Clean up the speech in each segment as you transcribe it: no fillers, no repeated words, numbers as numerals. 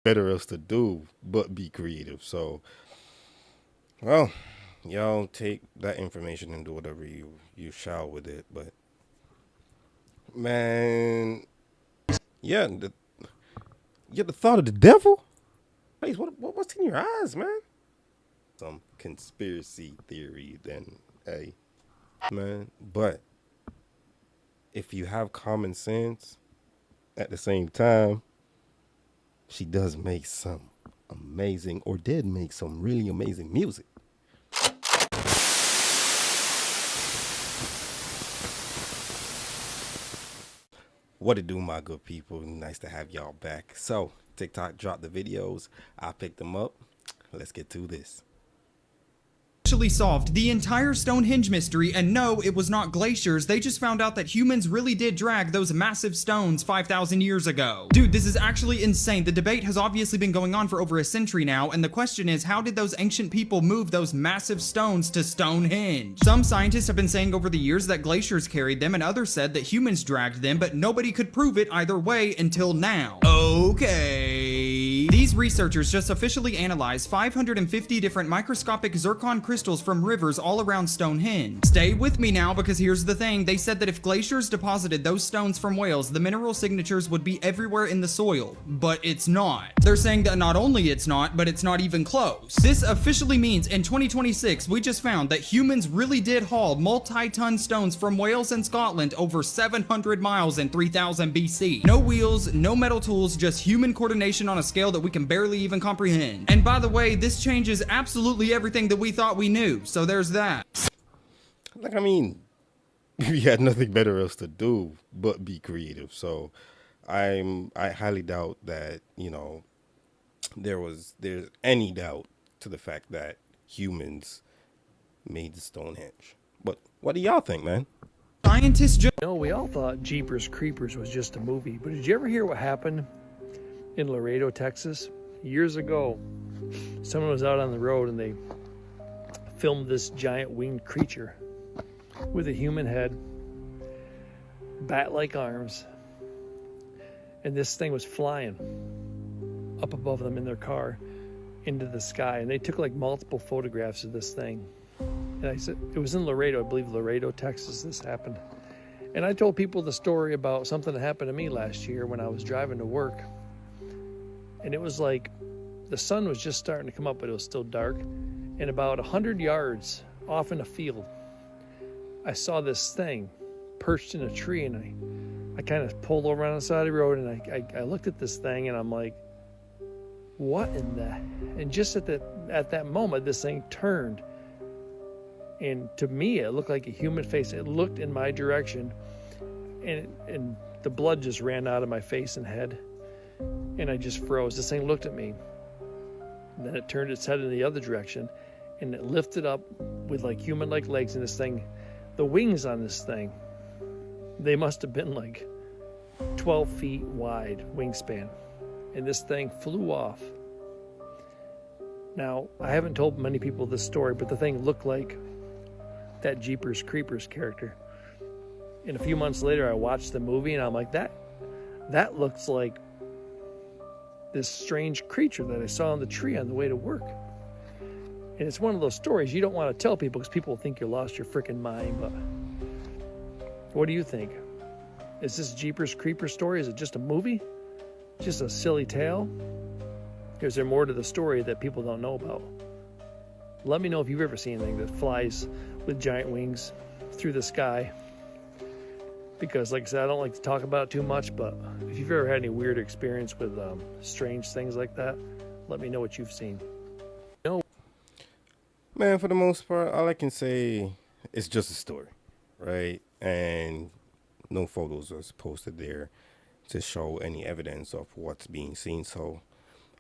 better else to do but be creative. So, well, y'all take that information and do whatever you shall with it. But man, yeah, the thought of the devil. Hey, what's in your eyes, man? Some conspiracy theory, then, hey, man. But if you have common sense, at the same time, she does make some amazing, or did make some really amazing music. What it do, my good people? Nice to have y'all back. So, TikTok dropped the videos. I picked them up. Let's get to this. Actually solved the entire Stonehenge mystery, and no, it was not glaciers. They just found out that humans really did drag those massive stones 5,000 years ago. Dude, this is actually insane. The debate has obviously been going on for over a century now, and the question is, how did those ancient people move those massive stones to Stonehenge? Some scientists have been saying over the years that glaciers carried them, and others said that humans dragged them, but nobody could prove it either way until now. Okay. These researchers just officially analyzed 550 different microscopic zircon crystals from rivers all around Stonehenge. Stay with me now, because here's the thing. They said that if glaciers deposited those stones from Wales, the mineral signatures would be everywhere in the soil. But it's not. They're saying that not only it's not, but it's not even close. This officially means in 2026, we just found that humans really did haul multi-ton stones from Wales and Scotland over 700 miles in 3000 BC. No wheels, no metal tools, just human coordination on a scale that we can barely even comprehend. And by the way, this changes absolutely everything that we thought we knew, so there's that. Like, I mean, we had nothing better else to do but be creative. So, I highly doubt that there's any doubt to the fact that humans made the Stonehenge. But what do y'all think, man? Scientists just No, we all thought Jeepers Creepers was just a movie, but did you ever hear what happened in Laredo, Texas? Years ago, someone was out on the road and they filmed this giant winged creature with a human head, bat-like arms, and this thing was flying up above them in their car into the sky, and they took like multiple photographs of this thing. And I said, it was in Laredo, I believe Laredo, Texas, this happened. And I told people the story about something that happened to me last year when I was driving to work. And it was like the sun was just starting to come up, but it was still dark. And about 100 yards off in a field, I saw this thing perched in a tree, and I kind of pulled over on the side of the road, and I looked at this thing, and I'm like, what in the... And just at that moment, this thing turned. And to me, it looked like a human face. It looked in my direction, and the blood just ran out of my face and head, and I just froze. This thing looked at me, and then it turned its head in the other direction, and it lifted up with like human-like legs, and this thing, the wings on this thing, they must have been like 12 feet wide wingspan, and this thing flew off. Now, I haven't told many people this story, but the thing looked like that Jeepers Creepers character. And a few months later, I watched the movie, and I'm like, that looks like this strange creature that I saw in the tree on the way to work. And it's one of those stories you don't want to tell people, because people think you lost your freaking mind. But what do you think? Is this Jeepers Creepers story? Is it just a movie? Just a silly tale? Or is there more to the story that people don't know about? Let me know if you've ever seen anything that flies with giant wings through the sky. Because, like I said, I don't like to talk about it too much, but if you've ever had any weird experience with strange things like that, let me know what you've seen. Man, for the most part, all I can say is just a story, right? And no photos are posted there to show any evidence of what's being seen. So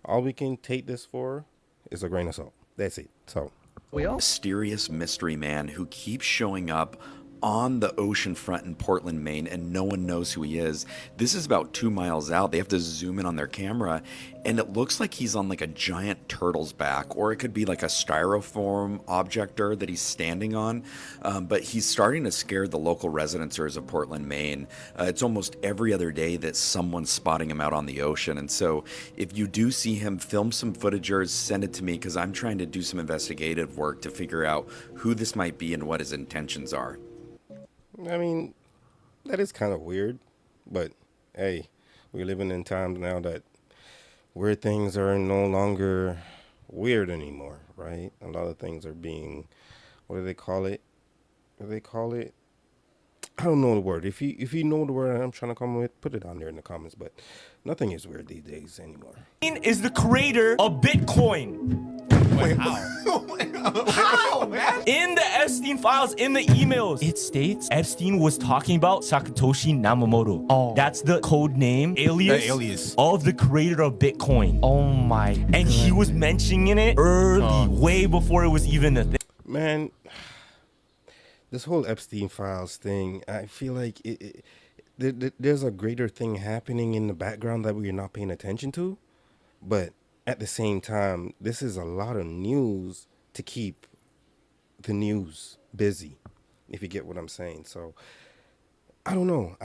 all we can take this for is a grain of salt. That's it. So Mysterious mystery man who keeps showing up on the ocean front in Portland, Maine, and no one knows who he is. This is about 2 miles out. They have to zoom in on their camera, and it looks like he's on like a giant turtle's back, or it could be like a styrofoam objector that he's standing on. But he's starting to scare the local residents of Portland, Maine. It's almost every other day that someone's spotting him out on the ocean. And so if you do see him, film some footage or send it to me, because I'm trying to do some investigative work to figure out who this might be and what his intentions are. I mean, that is kind of weird, but hey, we're living in times now that weird things are no longer weird anymore, right? A lot of things are being, what do they call it? I don't know the word. If you know the word I'm trying to come with, put it on there in the comments. But nothing is weird these days anymore. Is the creator of Bitcoin. Wait, how, man? In the Epstein files, in the emails, it states Epstein was talking about Satoshi Nakamoto. Oh, that's the code name, alias of the creator of Bitcoin. Oh my! And he was mentioning it early, way before it was even a thing. Man, this whole Epstein files thing, I feel like there's a greater thing happening in the background that we're not paying attention to, but at the same time, this is a lot of news to keep the news busy, if you get what I'm saying. So I don't know.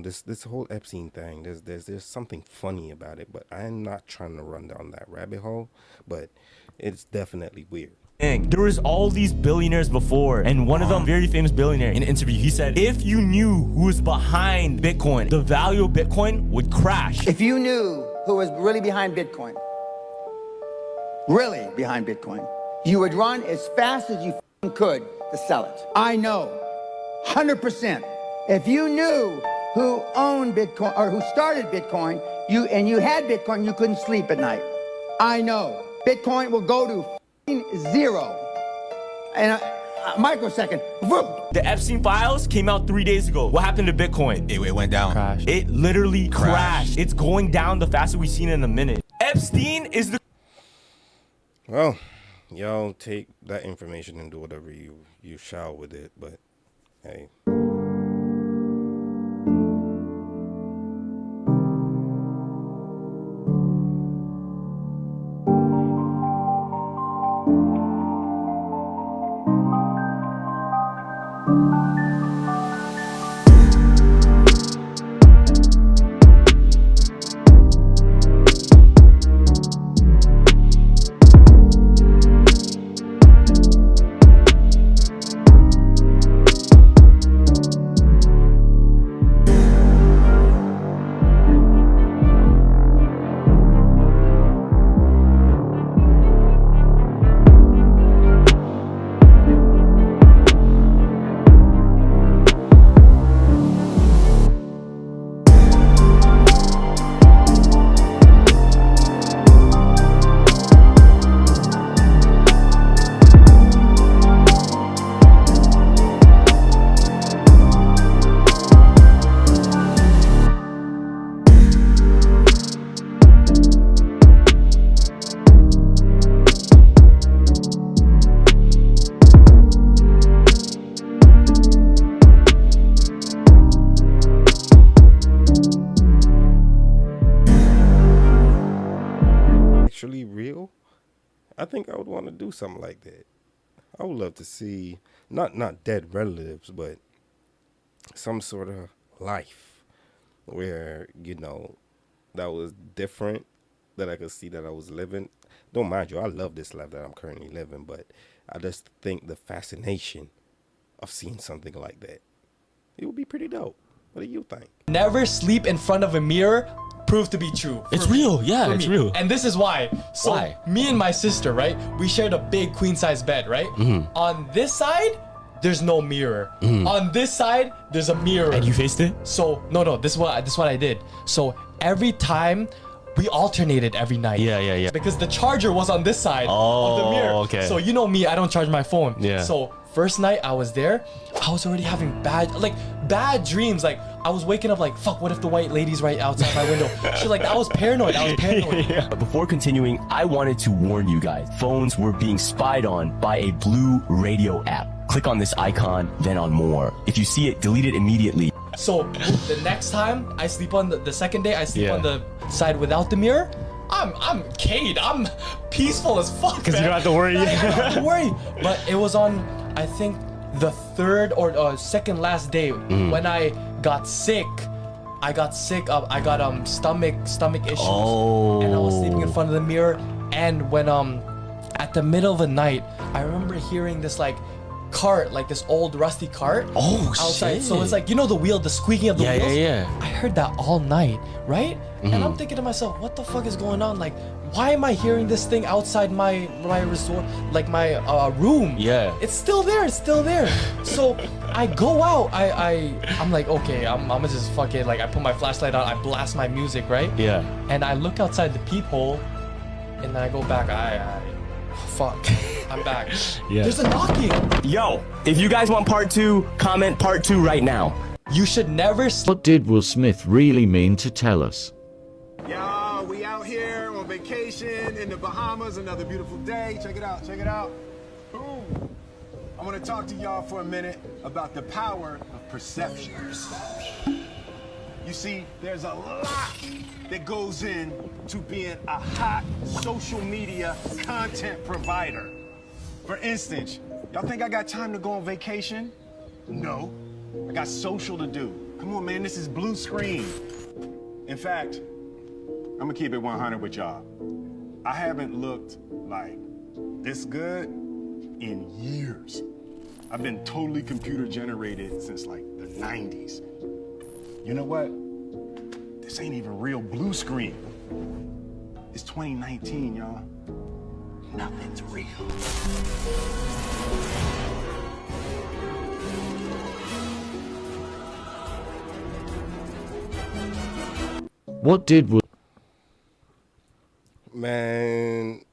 This whole Epstein thing, there's something funny about it, but I'm not trying to run down that rabbit hole, but it's definitely weird. There was all these billionaires before, and one of them, very famous billionaire, in an interview, he said, if you knew who was behind Bitcoin, the value of Bitcoin would crash. If you knew who was really behind Bitcoin, you would run as fast as you could to sell it. I know, 100%. If you knew who owned Bitcoin or who started Bitcoin, and you had Bitcoin, you couldn't sleep at night. I know. Bitcoin will go to zero in a microsecond. The Epstein files came out 3 days ago. What happened to Bitcoin? It went down. Crashed. It literally crashed. It's going down the fastest we've seen in a minute. Epstein is the... Well, y'all take that information and do whatever you shall with it, but hey. Actually real, I think I would want to do something like that. I would love to see not dead relatives, but some sort of life where, you know, that was different, that I could see that I was living. Don't mind you, I love this life that I'm currently living, but I just think the fascination of seeing something like that, it would be pretty dope. What do you think? Never sleep in front of a mirror proved to be true. It's real, yeah, it's real. And this is why. So me and my sister, right? We shared a big queen size bed, right? On this side, there's no mirror. On this side, there's a mirror. And you faced it? So no, this is what I did. So every time we alternated every night. Yeah. Because the charger was on this side of the mirror. Okay. So you know me, I don't charge my phone. Yeah. So first night I was there, I was already having bad dreams. Like I was waking up like, fuck, what if the white lady's right outside my window? Shit, like I was paranoid. But before continuing, I wanted to warn you guys. Phones were being spied on by a blue radio app. Click on this icon, then on more. If you see it, delete it immediately. So the next time I sleep on the second day, I sleep on the side without the mirror. I'm Cade. I'm peaceful as fuck. Because you don't have to worry. I don't have to worry. But it was on, I think, the third or second last day when I got sick. I got stomach issues, and I was sleeping in front of the mirror. And when at the middle of the night, I remember hearing this like cart, like this old rusty cart outside. Shit. So it's like, you know, the wheel, the squeaking of the wheels. Yeah. I heard that all night, right? And I'm thinking to myself, what the fuck is going on? Like, why am I hearing this thing outside my resort, like my room? Yeah. It's still there. So I go out. I'm like, okay, I'm gonna just fucking like, I put my flashlight on, I blast my music, right? Yeah. And I look outside the peephole, and then I go back. Fuck, I'm back. Yeah. There's a knocking. Yo, if you guys want part 2, comment part 2 right now. You should never What did Will Smith really mean to tell us? Y'all, we out here on vacation in the Bahamas. Another beautiful day. Check it out. Boom. I want to talk to y'all for a minute about the power of perception. You see, there's a lot that goes in to being a hot social media content provider. For instance, y'all think I got time to go on vacation? No. I got social to do. Come on, man, this is blue screen. In fact, I'm gonna keep it 100 with y'all. I haven't looked like this good in years. I've been totally computer generated since like the 90s. You know what? This ain't even real blue screen. It's 2019, y'all. Nothing's real. What did Will Man,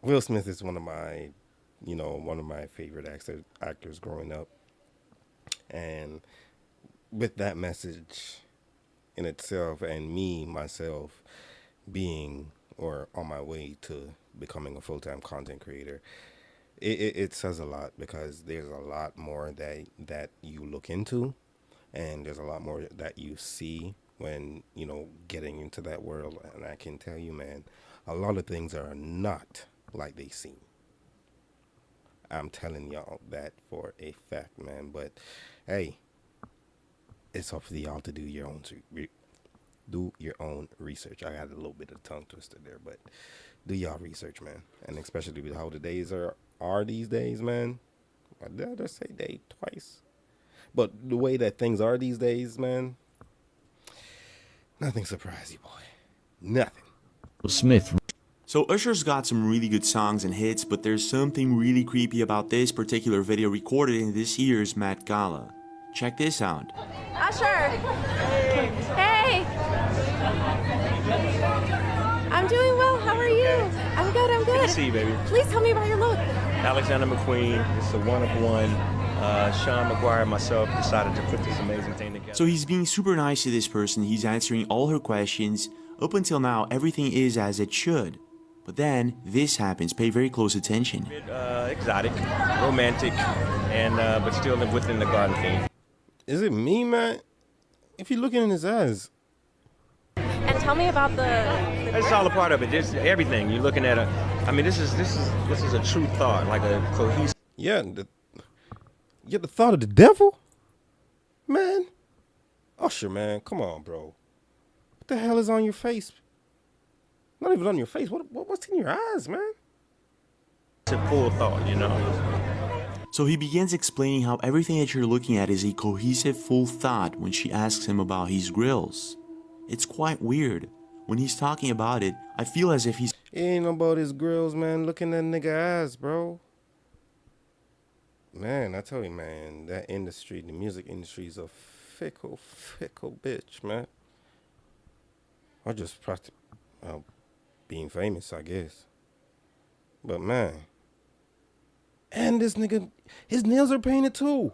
Will Smith is one of my favorite actors growing up. And with that message in itself, and myself being or on my way to becoming a full-time content creator, it says a lot, because there's a lot more that you look into, and there's a lot more that you see when, getting into that world. And I can tell you, man, a lot of things are not like they seem. I'm telling y'all that for a fact, man. But hey, it's up for y'all to do your own research. I got a little bit of tongue twister there, but do y'all research, man. And especially with how the days are these days, man. Did I just say day twice? But the way that things are these days, man, nothing surprised you, boy. Nothing. Smith So Usher's got some really good songs and hits, but there's something really creepy about this particular video recorded in this year's Met Gala. Check this out. Usher! Hey! I'm doing well, how are you? I'm good. Good to see you, baby. Please tell me about your look. Alexander McQueen, it's a one-of-one. Sean McGuire and myself decided to put this amazing thing together. So he's being super nice to this person, he's answering all her questions. Up until now, everything is as it should. But then, this happens, pay very close attention. A bit exotic, romantic, and but still within the garden theme. Is it me, man? If you're looking in his eyes. And tell me about That's all a part of it. Just everything. You're looking at this is a true thought, like a cohesive. Yeah, the thought of the devil? Man. Usher, man, come on, bro. What the hell is on your face? Not even on your face. What's in your eyes, man? It's a full thought, So he begins explaining how everything that you're looking at is a cohesive full thought when she asks him about his grills. It's quite weird. When he's talking about it, I feel as if he's... It ain't about his grills, man. Look in that nigga eyes, bro. Man, I tell you, man, that industry, the music industry, is a fickle bitch, man. Or just being famous, I guess. But, man. And this nigga, his nails are painted, too.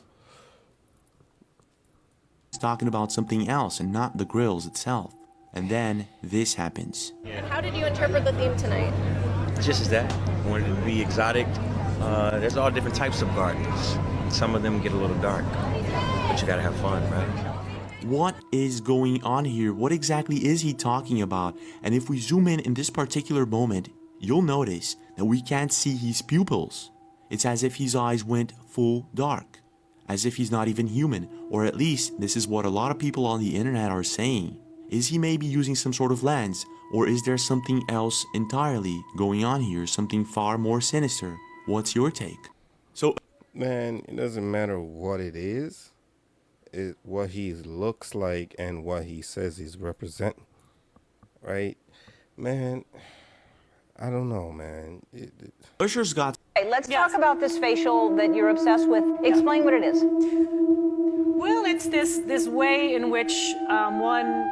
talking about something else and not the grills itself. And then this happens. How did you interpret the theme tonight? Just as that. Wanted it to be exotic. There's all different types of gardens. Some of them get a little dark, but you gotta have fun, right? What is going on here? What exactly is he talking about? And if we zoom in this particular moment, you'll notice that we can't see his pupils. It's as if his eyes went full dark, as if he's not even human, or at least this is what a lot of people on the internet are saying. Is he maybe using some sort of lens, or is there something else entirely going on here, something far more sinister? What's your take? So, man, it doesn't matter what it is. What he looks like and what he says he's representing, right? Man, I don't know, man. Usher's got... Hey, let's talk about this facial that you're obsessed with. Explain what it is. Well, it's this way in which one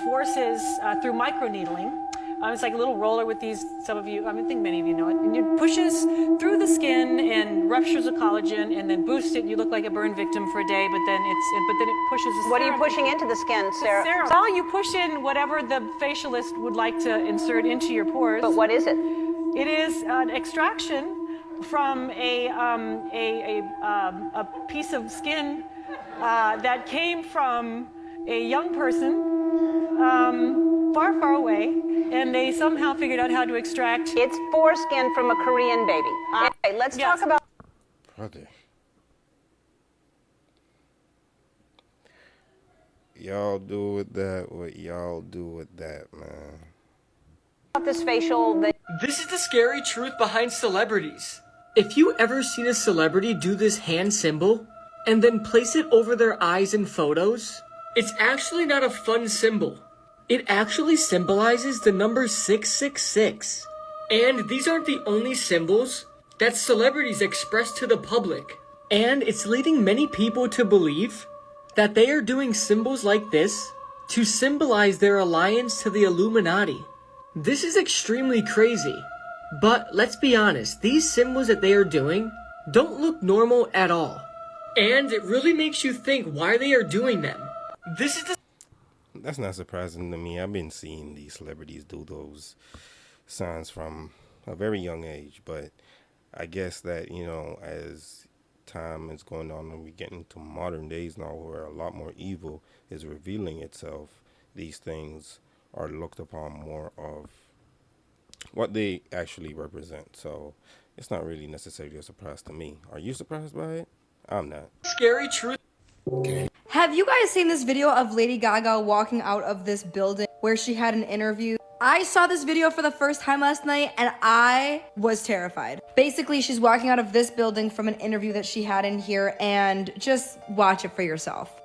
forces through microneedling. It's like a little roller with these, some of you, I think many of you know it, and it pushes through the skin and ruptures the collagen and then boosts it. You look like a burn victim for a day, but then it pushes the What are you pushing into the skin, Sarah? Well, you push in whatever the facialist would like to insert into your pores. But what is it? It is an extraction from a piece of skin that came from a young person far, far away, and they somehow figured out how to extract. It's foreskin from a Korean baby. Okay, let's talk about. Brother. Y'all do with that what y'all do with that, man. This facial that. This is the scary truth behind celebrities. If you ever seen a celebrity do this hand symbol and then place it over their eyes in photos, it's actually not a fun symbol. It actually symbolizes the number 666. And these aren't the only symbols that celebrities express to the public. And it's leading many people to believe that they are doing symbols like this to symbolize their alliance to the Illuminati. This is extremely crazy. But let's be honest, these symbols that they are doing don't look normal at all. And it really makes you think why they are doing them. This is the... That's not surprising to me. I've been seeing these celebrities do those signs from a very young age, but I guess that, you know, as time is going on and we get into modern days now where a lot more evil is revealing itself, these things are looked upon more of what they actually represent. So it's not really necessarily a surprise to me. Are you surprised by it? I'm not. Scary truth. Have you guys seen this video of Lady Gaga walking out of this building where she had an interview? I saw this video for the first time last night and I was terrified. Basically, she's walking out of this building from an interview that she had in here, and just watch it for yourself.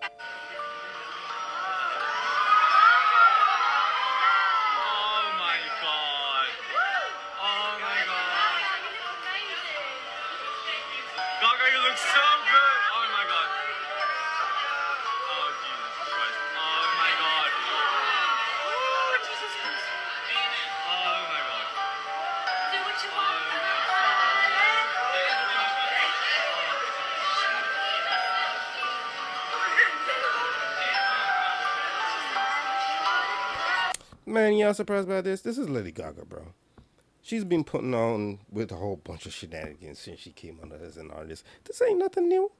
Man, y'all surprised by this? This is Lady Gaga, bro. She's been putting on with a whole bunch of shenanigans since she came on as an artist. This ain't nothing new.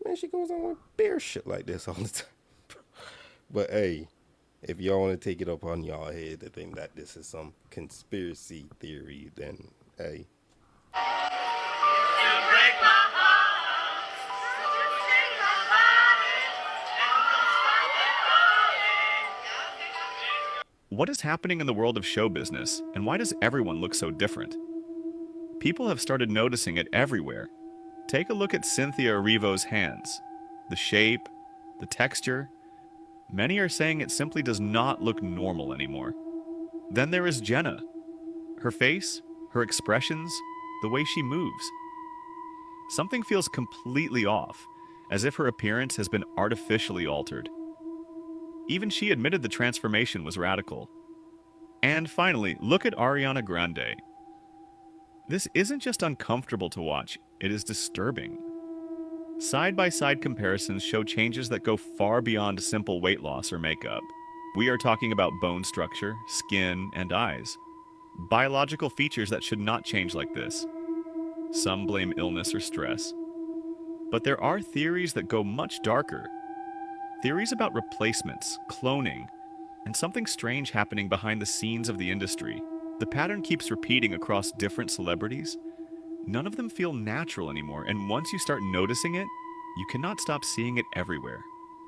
Man, she goes on with bear shit like this all the time. But hey, if y'all want to take it up on y'all head to think that this is some conspiracy theory, then hey. What is happening in the world of show business, and why does everyone look so different? People have started noticing it everywhere. Take a look at Cynthia Erivo's hands. The shape, the texture. Many are saying it simply does not look normal anymore. Then there is Jenna. Her face, her expressions, the way she moves. Something feels completely off, as if her appearance has been artificially altered. Even she admitted the transformation was radical. And finally, look at Ariana Grande. This isn't just uncomfortable to watch, it is disturbing. Side-by-side comparisons show changes that go far beyond simple weight loss or makeup. We are talking about bone structure, skin, and eyes. Biological features that should not change like this. Some blame illness or stress. But there are theories that go much darker. Theories about replacements, cloning, and something strange happening behind the scenes of the industry. The pattern keeps repeating across different celebrities. None of them feel natural anymore, and once you start noticing it, you cannot stop seeing it everywhere.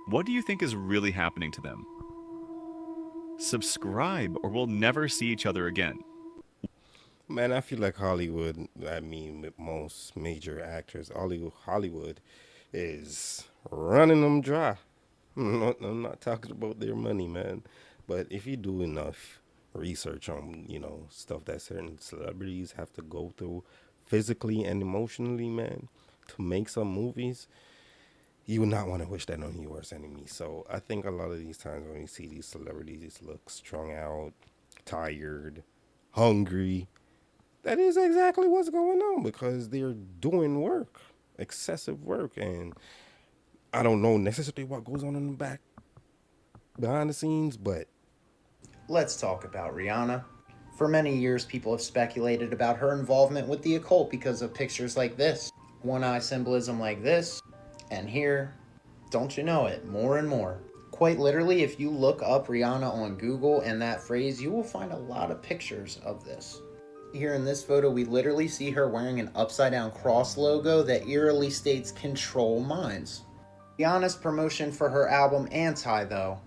What do you think is really happening to them? Subscribe, or we'll never see each other again. Man, I feel like Hollywood, I mean, with most major actors, Hollywood is running them dry. I'm not talking about their money, man. But if you do enough research on, stuff that certain celebrities have to go through physically and emotionally, man, to make some movies, you would not want to wish that on your worst enemy. So I think a lot of these times when we see these celebrities look strung out, tired, hungry, that is exactly what's going on, because they're doing work, excessive work. And I don't know necessarily what goes on in the back, behind the scenes, but let's talk about Rihanna. For many years, people have speculated about her involvement with the occult because of pictures like this, one eye symbolism like this, and here, don't you know it, more and more. Quite literally, if you look up Rihanna on Google and that phrase, you will find a lot of pictures of this. Here in this photo, we literally see her wearing an upside down cross logo that eerily states "Control Minds." Rihanna's promotion for her album Anti, though,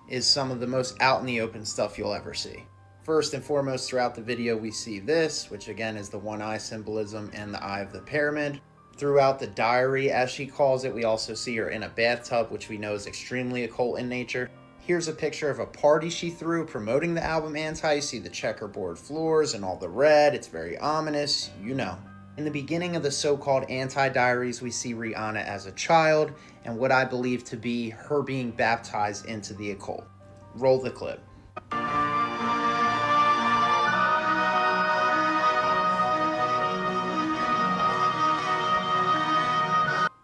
is some of the most out in the open stuff you'll ever see. First and foremost, throughout the video, we see this, which again is the one eye symbolism and the eye of the pyramid. Throughout the diary, as she calls it, we also see her in a bathtub, which we know is extremely occult in nature. Here's a picture of a party she threw promoting the album Anti. You see the checkerboard floors and all the red. It's very ominous, you know. In the beginning of the so-called Anti-diaries, we see Rihanna as a child and what I believe to be her being baptized into the occult. Roll the clip.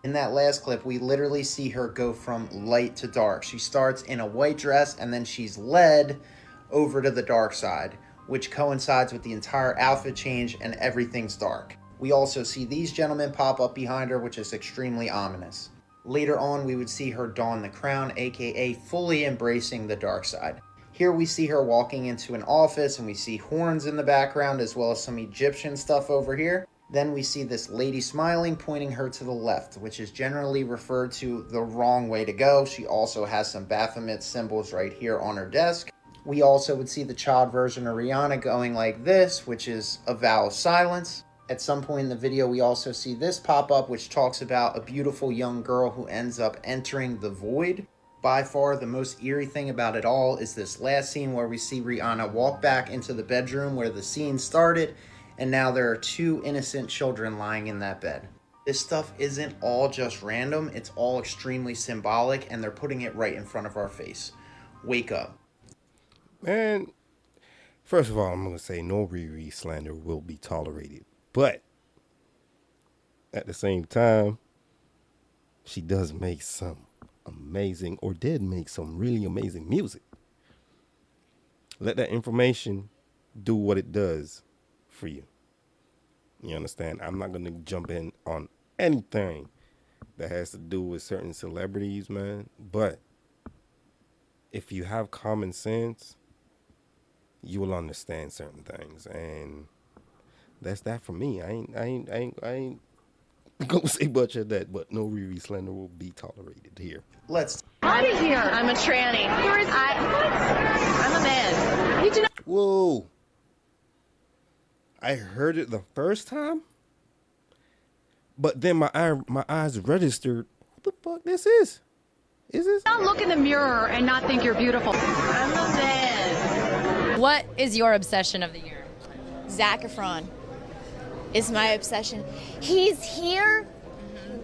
In that last clip, we literally see her go from light to dark. She starts in a white dress and then she's led over to the dark side, which coincides with the entire outfit change and everything's dark. We also see these gentlemen pop up behind her, which is extremely ominous. Later on, we would see her don the crown, aka fully embracing the dark side. Here we see her walking into an office and we see horns in the background as well as some Egyptian stuff over here. Then we see this lady smiling, pointing her to the left, which is generally referred to the wrong way to go. She also has some Baphomet symbols right here on her desk. We also would see the child version of Rihanna going like this, which is a vow of silence. At some point in the video, we also see this pop up, which talks about a beautiful young girl who ends up entering the void. By far, the most eerie thing about it all is this last scene where we see Rihanna walk back into the bedroom where the scene started, and now there are two innocent children lying in that bed. This stuff isn't all just random, it's all extremely symbolic, and they're putting it right in front of our face. Wake up. Man, first of all, I'm going to say no Riri slander will be tolerated. But at the same time, she does make some amazing, or did make some really amazing music. Let that information do what it does for you. You understand? I'm not going to jump in on anything that has to do with certain celebrities, man. But if you have common sense, you will understand certain things. And that's that for me. I ain't gonna say much of that, but no Riri slander will be tolerated here. Let's. Out of here. I'm a tranny. I'm a man. Did you know? Whoa. I heard it the first time, but then my eyes registered. What the fuck this is? Is this? Don't look in the mirror and not think you're beautiful. I'm a man. What is your obsession of the year? Zac Efron is my obsession. He's here.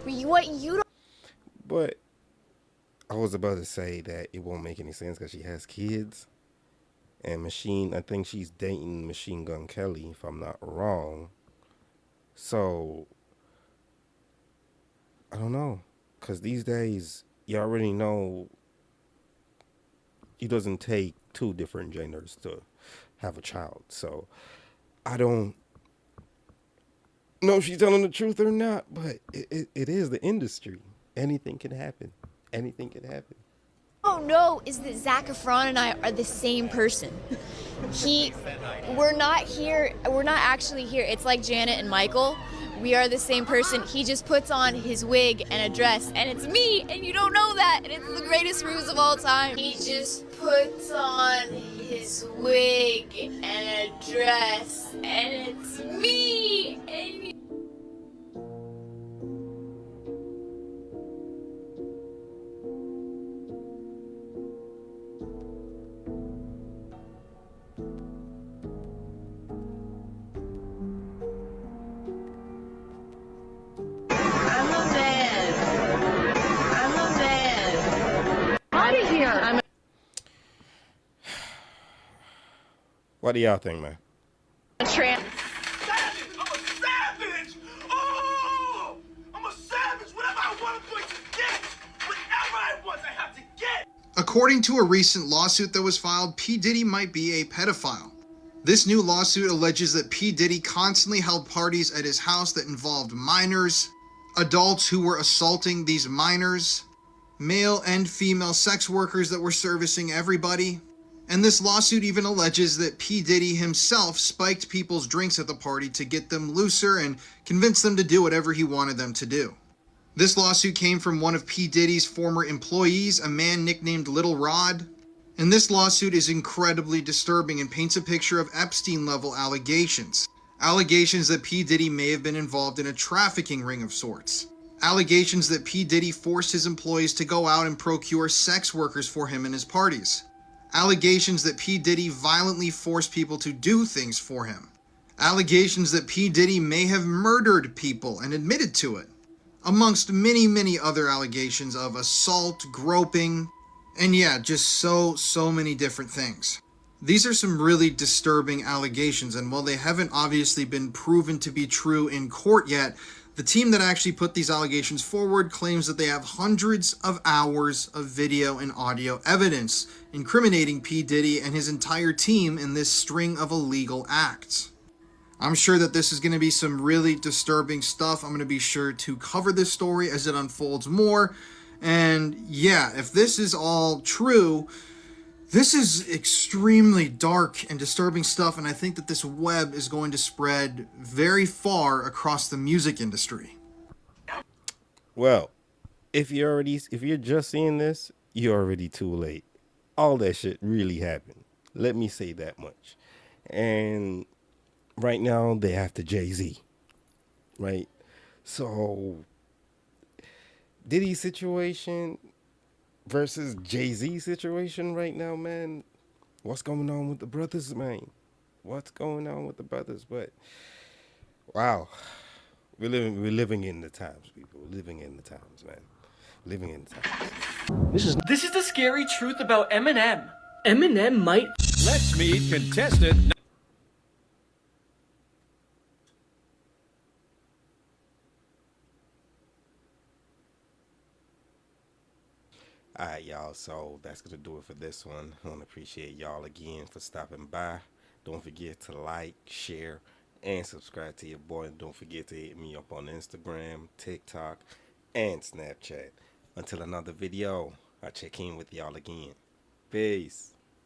What you don't. But I was about to say that it won't make any sense because she has kids. And I think she's dating Machine Gun Kelly, if I'm not wrong. So, I don't know. Because these days, you already know it doesn't take two different genders to have a child. So I don't know if she's telling the truth or not, but it is the industry. Anything can happen. Anything can happen. Oh no, is that Zac Efron and I are the same person. We're not actually here. It's like Janet and Michael. We are the same person. He just puts on his wig and a dress, and it's me, and you don't know that, and it's the greatest ruse of all time. He just puts on his wig and a dress, and it's me, and you... What do y'all think, man? I'm a savage! Oh! I'm a savage! Whatever I want, I'm going to get! Whatever I want, I have to get! According to a recent lawsuit that was filed, P. Diddy might be a pedophile. This new lawsuit alleges that P. Diddy constantly held parties at his house that involved minors, adults who were assaulting these minors, male and female sex workers that were servicing everybody. And this lawsuit even alleges that P. Diddy himself spiked people's drinks at the party to get them looser and convince them to do whatever he wanted them to do. This lawsuit came from one of P. Diddy's former employees, a man nicknamed Little Rod. And this lawsuit is incredibly disturbing and paints a picture of Epstein-level allegations. Allegations that P. Diddy may have been involved in a trafficking ring of sorts. Allegations that P. Diddy forced his employees to go out and procure sex workers for him in his parties. Allegations that P. Diddy violently forced people to do things for him. Allegations that P. Diddy may have murdered people and admitted to it. Amongst many, many other allegations of assault, groping, and yeah, just so many different things. These are some really disturbing allegations, and while they haven't obviously been proven to be true in court yet, the team that actually put these allegations forward claims that they have hundreds of hours of video and audio evidence incriminating P. Diddy and his entire team in this string of illegal acts. I'm sure that this is going to be some really disturbing stuff. I'm going to be sure to cover this story as it unfolds more. And yeah, if this is all true, this is extremely dark and disturbing stuff, and I think that this web is going to spread very far across the music industry. Well, if you're just seeing this, you're already too late. All that shit really happened. Let me say that much. And right now, they after Jay-Z, right? So, Diddy's situation versus Jay-Z situation right now, man. What's going on with the brothers, man? What's going on with the brothers? But wow, we're living in the times, people. We're living in the times, man. Living in the times. This is the scary truth about Eminem. Eminem might. Let's meet contestant. Alright, y'all, so that's going to do it for this one. I want to appreciate y'all again for stopping by. Don't forget to like, share, and subscribe to your boy. And don't forget to hit me up on Instagram, TikTok, and Snapchat. Until another video, I'll check in with y'all again. Peace.